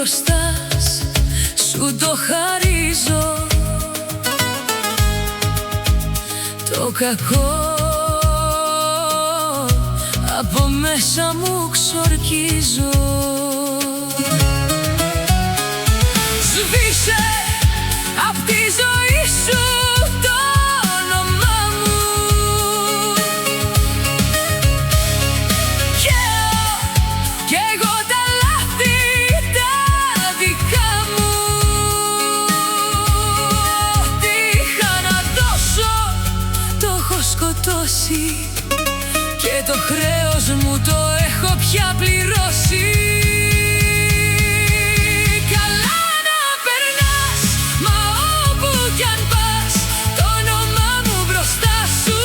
χρωστάς, σου το χαρίζω. Το κακό από μέσα μου ξορκίζω. Σβήσε απ' τη ζωή σου το όνομά μου. Κι εγώ τα λάθη τα δικά μου. Τι είχα να δώσω το έχω σκοτώσει και το χρέος μου το έχω πια πληρώσει. Καλά να περνάς, μα όπου κι αν πας, το όνομά μου μπροστά σου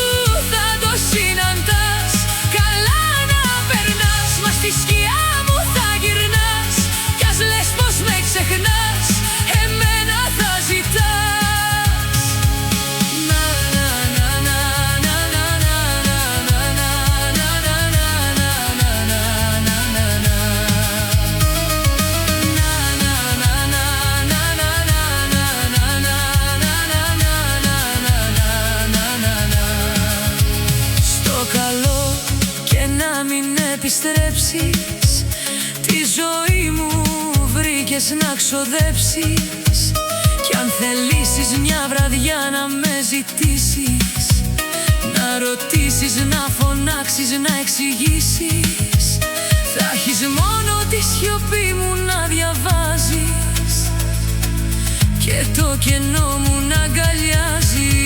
θα το συναντάς. Καλά να περνάς, μα στη σκιά μου θα γυρνάς, κι ας λες πως με ξεχνάς, εμένα θα ζητάς. Επιστρέψεις, τη ζωή μου βρήκες να ξοδέψεις. Κι αν θελήσεις μια βραδιά να με ζητήσεις, να ρωτήσεις, να φωνάξεις, να εξηγήσεις, θα έχεις μόνο τη σιωπή μου να διαβάζεις και το κενό μου να αγκαλιάζεις.